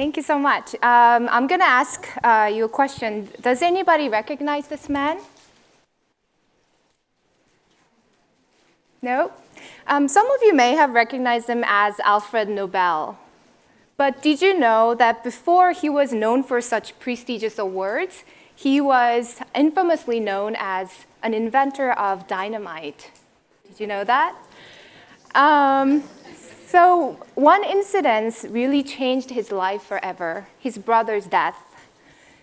Thank you so much. I'm going to ask you a question. Does anybody recognize this man? No? Some of you may have recognized him as Alfred Nobel. But did you know that before he was known for such prestigious awards, he was infamously known as an inventor of dynamite? Did you know that? So one incident really changed his life forever, his brother's death.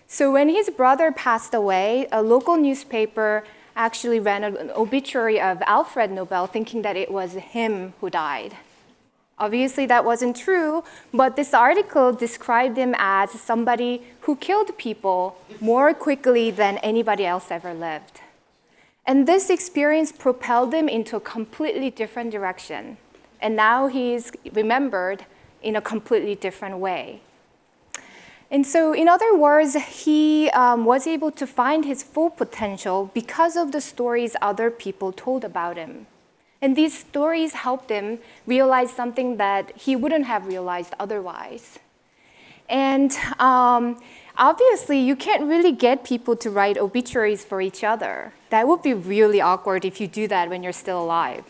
So when his brother passed away, a local newspaper actually ran an obituary of Alfred Nobel, thinking that it was him who died. Obviously, that wasn't true, but this article described him as somebody who killed people more quickly than anybody else ever lived. And this experience propelled him into a completely different direction. And now he's remembered in a completely different way. And so, in other words, he was able to find his full potential because of the stories other people told about him. And these stories helped him realize something that he wouldn't have realized otherwise. And obviously, you can't really get people to write obituaries for each other. That would be really awkward if you do that when you're still alive.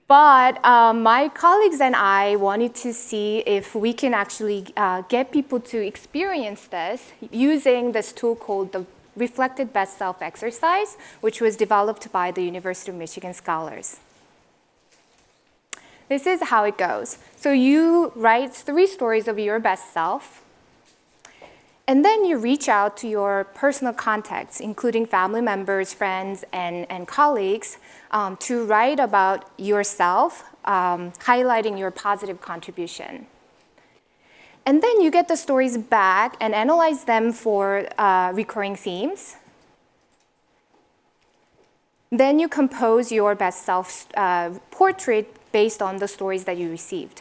But my colleagues and I wanted to see if we can actually get people to experience this using this tool called the Reflected Best Self exercise, which was developed by the University of Michigan scholars. This is how it goes. So you write 3 stories of your best self, and then you reach out to your personal contacts, including family members, friends, and colleagues, to write about yourself, highlighting your positive contribution. And then you get the stories back and analyze them for recurring themes. Then you compose your best self portrait based on the stories that you received.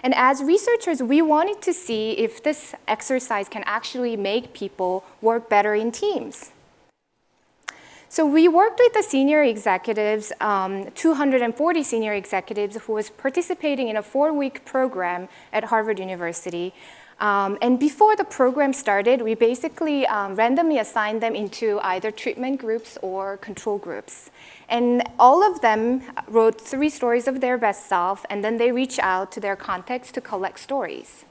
And as researchers, we wanted to see if this exercise can actually make people work better in teams. So we worked with the senior executives, 240 senior executives who was participating in a 4-week program at Harvard University. And before the program started, we basically randomly assigned them into either treatment groups or control groups. And all of them wrote 3 stories of their best self, and then they reached out to their contacts to collect stories.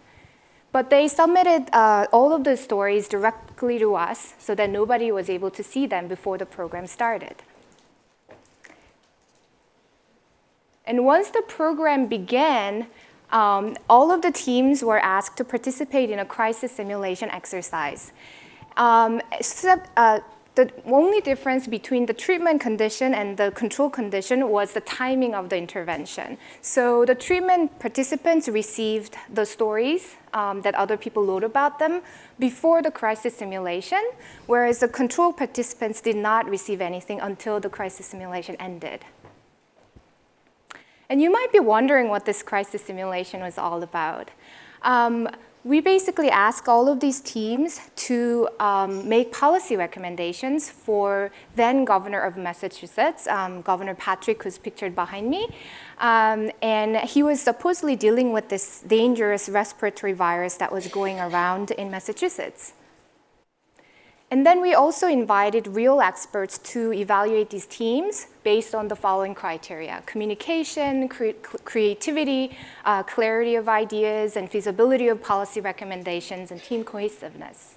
But they submitted all of the stories directly to us so that nobody was able to see them before the program started. And once the program began, all of the teams were asked to participate in a crisis simulation exercise. The only difference between the treatment condition and the control condition was the timing of the intervention. So the treatment participants received the stories that other people wrote about them before the crisis simulation, whereas the control participants did not receive anything until the crisis simulation ended. And you might be wondering what this crisis simulation was all about. We basically asked all of these teams to make policy recommendations for then Governor of Massachusetts, Governor Patrick, who's pictured behind me. And he was supposedly dealing with this dangerous respiratory virus that was going around in Massachusetts. And then we also invited real experts to evaluate these teams based on the following criteria: communication, creativity, clarity of ideas, and feasibility of policy recommendations, and team cohesiveness.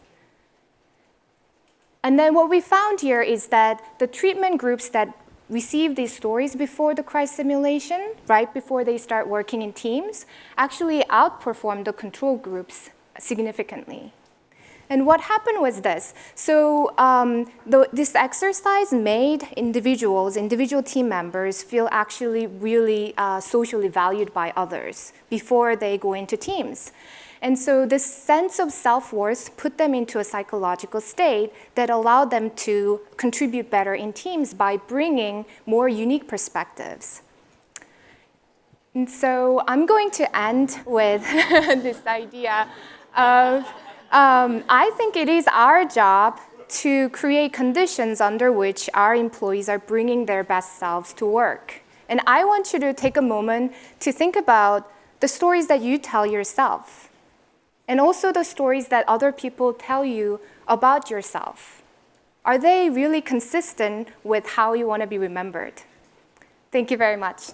And then what we found here is that the treatment groups that received these stories before the crisis simulation, right before they start working in teams, actually outperformed the control groups significantly. And what happened was this. So this exercise made individual team members feel actually really socially valued by others before they go into teams. And so this sense of self-worth put them into a psychological state that allowed them to contribute better in teams by bringing more unique perspectives. And so I'm going to end with this idea of I think it is our job to create conditions under which our employees are bringing their best selves to work. And I want you to take a moment to think about the stories that you tell yourself. And also the stories that other people tell you about yourself. Are they really consistent with how you want to be remembered? Thank you very much.